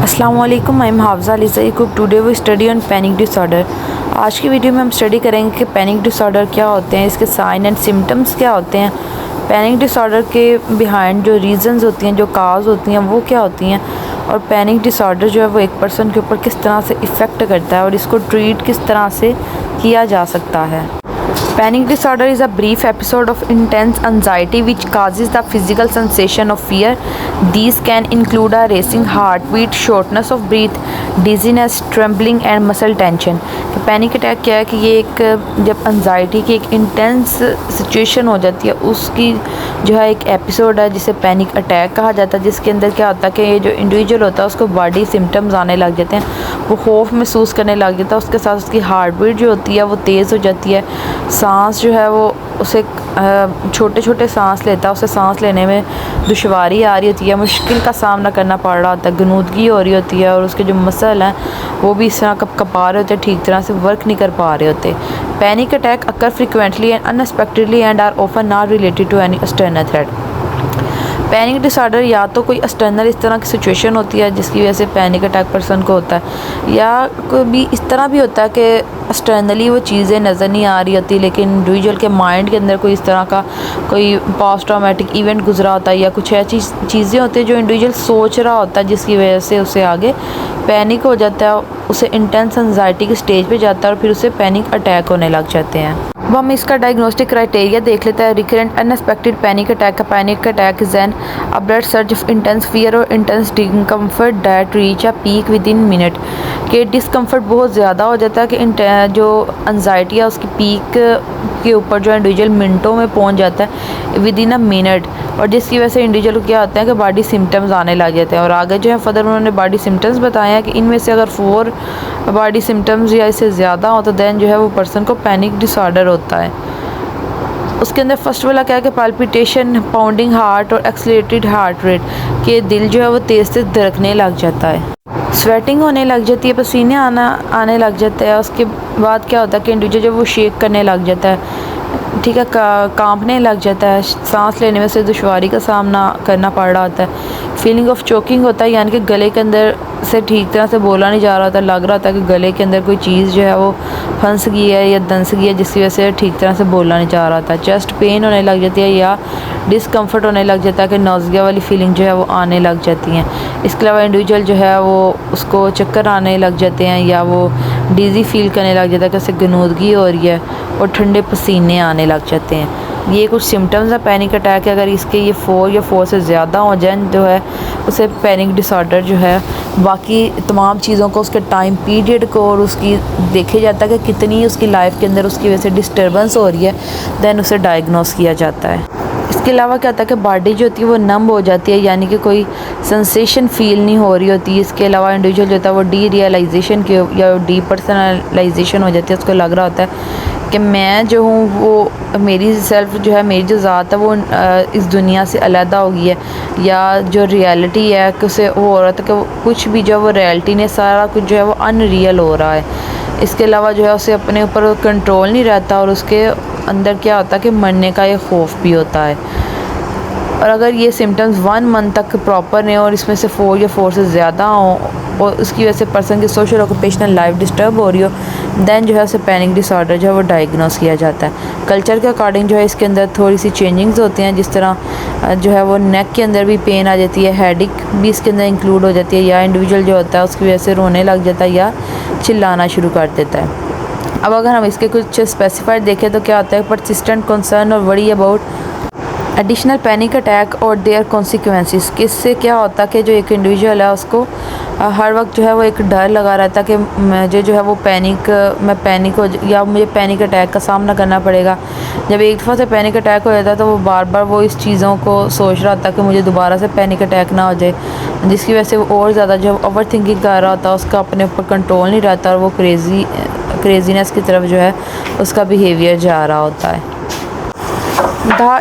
अस्सलाम वालेकुम, I am Hafza Ali Saeed. Today we study on panic disorder. आज की वीडियो में हम स्टडी करेंगे कि पैनिक डिसऑर्डर क्या होते हैं, इसके साइन एंड सिम्टम्स क्या होते हैं, पैनिक डिसऑर्डर के बिहाइंड जो रीज़न्स होती हैं, जो काज होती हैं वो क्या होती हैं, और पैनिक डिसऑर्डर जो है वो एक पर्सन के ऊपर किस तरह से इफ़ेक्ट करता है और इसको ट्रीट किस तरह से किया जा सकता है। Panic disorder is a brief episode of intense anxiety which causes the physical sensation of fear. These can include a racing heartbeat, shortness of breath, dizziness, trembling and muscle tension. Panic attack क्या है कि ये एक जब anxiety की एक intense situation हो जाती है उसकी जो है एक एपिसोड है जिसे पैनिक अटैक कहा जाता है, जिसके अंदर क्या होता है कि ये जो इंडिविजुअल होता है उसको बॉडी सिम्टम्स आने लग जाते हैं, वो खौफ महसूस करने लग जाता है, उसके साथ उसकी हार्ट बीट जो होती है वो तेज़ हो जाती है, सांस जो है वो उसे छोटे छोटे सांस लेता है, उसे सांस लेने में दुश्वारी आ रही होती है, मुश्किल का सामना करना पड़ रहा होता है, गनूदगी हो रही होती है और उसके जो मसल हैं वो भी इस तरह कपा रहे होते हैं, ठीक तरह से वर्क नहीं कर पा रहे होते। Panic attack occur frequently and unexpectedly and are often not related to any external threat. Panic disorder या तो कोई एक्सटर्नल इस तरह की सिचुएशन होती है जिसकी वजह से पैनिक अटैक पर्सन को होता है, या कोई भी इस तरह भी होता है कि एक्सटर्नली वो चीज़ें नज़र नहीं आ रही होती लेकिन इंडिविजुअल के माइंड के अंदर कोई इस तरह का कोई पोस्ट ट्रॉमेटिक इवेंट गुजरा होता है या कुछ ऐसी चीज़ें होती है जो इंडिविजुअल सोच रहा होता है जिसकी वजह से उसे आगे पैनिक हो जाता है, उसे इंटेंस एंजाइटी के स्टेज पे जाता है और फिर उसे पैनिक अटैक होने लग जाते हैं। अब हम इसका डायग्नोस्टिक क्राइटेरिया देख लेते हैं। रिकरेंट अनएक्सपेक्टेड पैनिक अटैक का panic attack is an abrupt surge of intense fear और intense discomfort that reach a peak within minute. कि डिस्कम्फर्ट बहुत ज़्यादा हो जाता है कि जो एनजाइटी है उसकी पीक के ऊपर जो इंडिविजुअल मिनटों में पहुंच जाता है विद इन अ मिनट, और जिसकी वजह से इंडिविजुअल को क्या होता है कि बॉडी सिम्टम्स आने लग जाते हैं। और आगे जो है फर्दर उन्होंने बॉडी सिम्टम्स बताया है कि इनमें से अगर 4 बॉडी सिम्टम्स या इससे ज़्यादा हो तो दैन जो है वो पर्सन को पैनिक डिसऑर्डर होता है। उसके अंदर फर्स्ट वाला क्या है कि पाल्पिटेशन, पाउंडिंग हार्ट और एक्सेलरेटेड हार्ट रेट, कि दिल जो है वो तेज़ से धड़कने लग जाता है, स्वेटिंग होने लग जाती है, पसीने आने लग जाता है। उसके बाद क्या होता है कि इंडिविजुअल जब वो शेक करने लग जाता है, ठीक है, कांपने लग जाता है, सांस लेने में से दुश्वारी का सामना करना पड़ रहा होता है, फीलिंग ऑफ चोकिंग होता है, यानी कि गले के अंदर से ठीक तरह से बोला नहीं जा रहा होता, लग रहा था कि गले के अंदर कोई चीज़ जो है वो फंस गई है या दंस गई है जिसकी वजह से ठीक तरह से बोला नहीं जा रहा था। चेस्ट पेन होने लग जाती है या डिस्कम्फर्ट होने लग जाता है कि नौज़िया वाली फीलिंग जो है वो आने लग जाती हैं। इसके अलावा इंडिविजुअल जो है वो उसको चक्कर आने लग जाते हैं या वो डिज़ी फील करने लग जाता है कि उसे गनूदगी हो रही है और ठंडे पसीने आने लग जाते हैं। ये कुछ सिम्टम्स है पैनिक अटैक है। अगर इसके ये 4 या 4 से ज़्यादा हो जाए जो है उसे पैनिक डिसऑर्डर जो है, बाकी तमाम चीज़ों को, उसके टाइम पीरियड को और उसकी देखा जाता है कि कितनी उसकी लाइफ के अंदर उसकी वजह से डिस्टर्बेंस हो रही है, दैन उसे डायग्नोस किया जाता है। इसके अलावा क्या होता है कि बॉडी जो होती है वो नम हो जाती है, यानी कि कोई सेंसेशन फील नहीं हो रही होती। इसके अलावा इंडिविजुअल जो होता है वो डी रियलाइजेशन के या डी पर्सनलाइजेशन हो जाती है, उसको लग रहा होता है कि मैं जो हूँ वो मेरी सेल्फ जो है, मेरी जो ज़ात है वो इस दुनिया से अलहदा हो गई है, या जो रियलिटी है कि उसे वो हो रहा था कि कुछ भी जो है वो रियलिटी नहीं, सारा कुछ जो है वो अनरियल हो रहा है। इसके अलावा जो है उसे अपने ऊपर कंट्रोल नहीं रहता और उसके अंदर क्या होता है कि मरने का एक खौफ भी होता है। और अगर ये सिम्टम्स 1 मंथ तक प्रॉपर नहीं हो और इसमें से 4 या 4 से ज़्यादा हो और उसकी वजह से पर्सन की सोशल ऑक्यूपेशनल लाइफ डिस्टर्ब हो रही हो, दैन जो है उसे पैनिक डिसऑर्डर जो है वो डायग्नोस किया जाता है। कल्चर के अकॉर्डिंग जो है इसके अंदर थोड़ी सी चेंजिंग्स होती हैं, जिस तरह जो है वो नेक के अंदर भी पेन आ जाती है, हेडेक भी इसके अंदर इंक्लूड हो जाती है, या इंडिविजुअल जो होता है उसकी वजह से रोने लग जाता है या चिल्लाना शुरू कर देता है। अब अगर हम इसके कुछ स्पेसिफाइड देखें तो क्या होता है, परसिस्टेंट कंसर्न और worry about additional panic attack और देयर कॉन्सिक्वेंसेस। किससे क्या होता है कि जो एक इंडिविजुअल है उसको हर वक्त जो है वो एक डर लगा रहता है कि मुझे जो है वो मैं पैनिक हो या मुझे पैनिक अटैक का सामना करना पड़ेगा। जब एक दफ़ा से पैनिक अटैक हो जाता है तो वो बार बार वो इस चीज़ों को सोच रहा था कि मुझे दोबारा से पैनिक अटैक ना हो जाए, जिसकी वजह से वो और ज़्यादा जो ओवर थिंकिंग कर रहा होता है, उसका अपने ऊपर कंट्रोल नहीं रहता और वो क्रेजीनेस की तरफ जो है उसका बिहेवियर जा रहा होता है।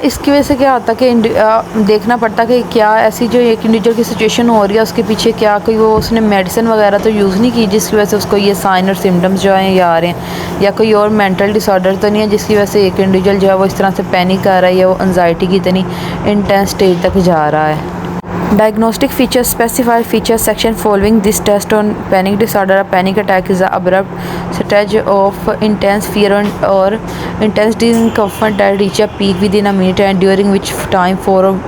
इसकी वजह से क्या होता है कि देखना पड़ता है कि क्या ऐसी जो एक इंडिविजुअल की सिचुएशन हो रही है उसके पीछे क्या कोई वो उसने मेडिसिन वगैरह तो यूज़ नहीं की जिसकी वजह से उसको ये साइन और सिम्टम्स जो हैं ये आ रहे हैं, या कोई और मेंटल डिसऑर्डर तो नहीं है जिसकी वजह से एक इंडिविजुअल जो है वो इस तरह से पैनिक कर रहा है या वो एनजाइटी की इतनी इंटेंस स्टेज तक जा रहा है। Diagnostic features specify features section following this test on panic disorder. A panic attack is an abrupt stage of intense fear or intense discomfort that reach a peak within a minute and during which time for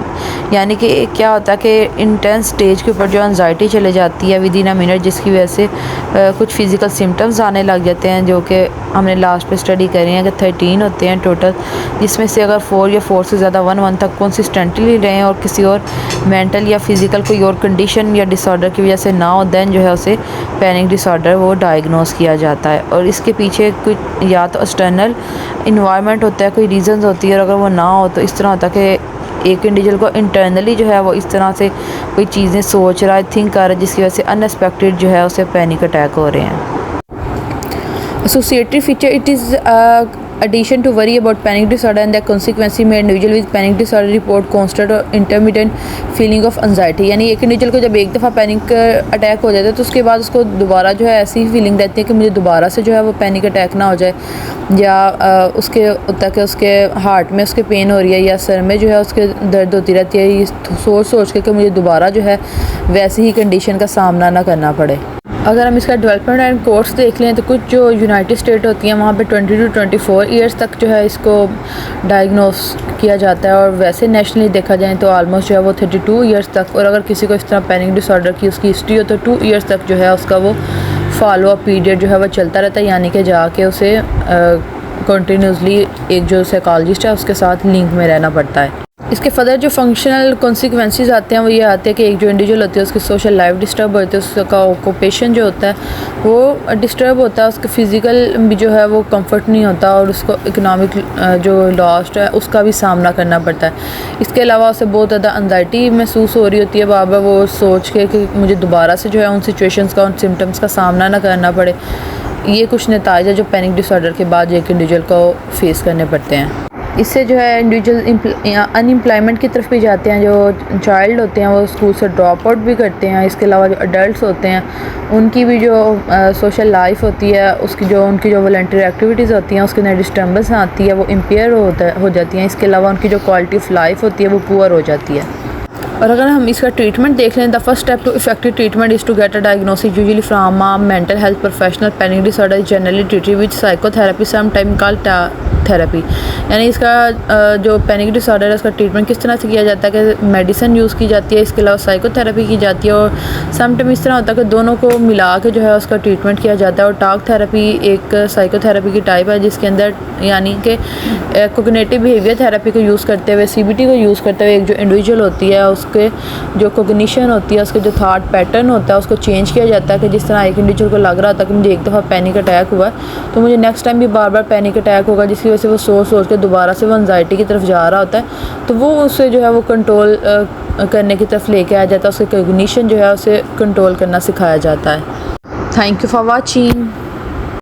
यानी कि क्या होता है कि intense stage के ऊपर जो anxiety चले जाती है विदिन अ मिनट, जिसकी वजह से कुछ फिज़िकल सिम्टम्स आने लग जाते हैं, जो कि हमने लास्ट पे स्टडी करी हैं कि 13 होते हैं टोटल, जिसमें से अगर 4 या 4 से ज़्यादा 1 तक कंसिस्टेंटली रहें और किसी और मेंटल या फिज़िकल कोई और कंडीशन या डिसऑर्डर की वजह से ना हो, देन जो है उसे पैनिक डिसऑर्डर वो डायग्नोस किया जाता है। और इसके पीछे कुछ या तो एक्सटर्नल इन्वायरमेंट होता है, कोई रीज़न्स होती है, और अगर वो ना हो तो इस तरह होता है कि एक इंडिविजुअल को इंटरनली जो है वो इस तरह से कोई चीज़ें सोच रहा है, थिंक कर रहा है, जिसकी वजह से अनएक्सपेक्टेड जो है उसे पैनिक अटैक हो रहे हैं। Associated feature it is addition to worry about panic disorder and their consequences may individual with panic disorder report constant or intermittent feeling of anxiety। यानी एक इंडिविजुअल को जब एक दफ़ा पैनिक अटैक हो जाता है तो उसके बाद उसको दोबारा जो है ऐसी फीलिंग रहती है कि मुझे दोबारा से जो है वो पैनिक अटैक ना हो जाए, या उसके होता कि उसके हार्ट में उसके पेन हो रही है या सर में जो है उसके दर्द होती रहती है, ये सोच के मुझे दोबारा जो है वैसी ही कंडीशन का सामना ना करना पड़े। अगर हम इसका डेवलपमेंट एंड कोर्स देख लें तो कुछ जो यूनाइटेड स्टेट होती हैं वहाँ पे 20 to 24 ईयर्स तक जो है इसको डायग्नोस किया जाता है, और वैसे नेशनली देखा जाए तो ऑलमोस्ट जो है वो 32 ईयर्स तक। और अगर किसी को इस तरह पैनिक डिसऑर्डर की उसकी हिस्ट्री हो तो 2 ईयर्स तक जो है उसका वो फॉलो अप पीरियड जो है वो चलता रहता है, यानी कि जाके उसे कंटिन्यूसली एक जो साइकोलॉजिस्ट है उसके साथ लिंक में रहना पड़ता है। इसके फर्दर जो फंक्शनल कॉन्सिक्वेंसेस आते हैं वो ये आते हैं कि एक जो इंडिविजुअल होती है उसकी सोशल लाइफ डिस्टर्ब होती है, उसका ऑक्यूपेशन जो होता है वो डिस्टर्ब होता है, उसका फिज़िकल भी जो है वो कंफर्ट नहीं होता, और उसको इकोनॉमिक जो लॉस्ट है उसका भी सामना करना पड़ता है। इसके अलावा उसे बहुत ज़्यादा एंजाइटी महसूस हो रही होती है बार बार वो सोच के कि मुझे दोबारा से जो है उन सिचुएशंस का, उन सिम्टम्स का सामना ना करना पड़े। ये कुछ नतीजे है जो पैनिक डिसऑर्डर के बाद एक इंडिविजुअल को फेस करने पड़ते हैं। इससे जो है इंडिविजुअल अनएम्प्लॉयमेंट की तरफ भी जाते हैं, जो चाइल्ड होते हैं वो स्कूल से ड्रॉप आउट भी करते हैं। इसके अलावा जो अडल्ट्स होते हैं उनकी भी जो सोशल लाइफ होती है उनकी जो वॉलंटरी एक्टिविटीज़ होती हैं उसके अंदर डिस्टर्बेंस आती है, वो इम्पेयर हो जाती हैं। इसके अलावा उनकी जो क्वालिटी ऑफ लाइफ होती है वो पुअर हो जाती है। और अगर हम इसका ट्रीटमेंट देख लें, the first step to effective treatment is to get a diagnosis usually from a mental health professional. Panic disorder is generally treated with psychotherapy some time called therapy. यानी इसका जो पैनिक डिसऑर्डर है उसका treatment किस तरह से किया जाता है कि मेडिसिन यूज़ की जाती है, इसके अलावा साइकोथेरेपी की जाती है, और सम टाइम इस तरह होता है कि दोनों को मिला के जो है उसका ट्रीटमेंट किया जाता है। और टॉक थेरेपी एक साइकोथेरेपी की टाइप है जिसके अंदर यानी कि कोग्निटिव बिहेवियर थेरेपी को यूज़ करते हुए, CBT को यूज़ करते हुए एक जो इंडिविजुअल होती है उसके जो कोग्निशन होती है, उसके जो थॉट पैटर्न होता है उसको चेंज किया जाता है। कि जिस तरह एक इंडिविजुअल को लग रहा था कि मुझे एक दफ़ा पैनिक अटैक हुआ तो मुझे नेक्स्ट टाइम भी बार बार पैनिक अटैक होगा, जिसकी वजह से वो सोच के दोबारा से वो एंजाइटी की तरफ जा रहा होता है, तो वो उसे जो है वो कंट्रोल करने की तरफ लेके आ जाता है। उसके कोग्निशन जो है उसे कंट्रोल करना सिखाया जाता है। Thank you for watching.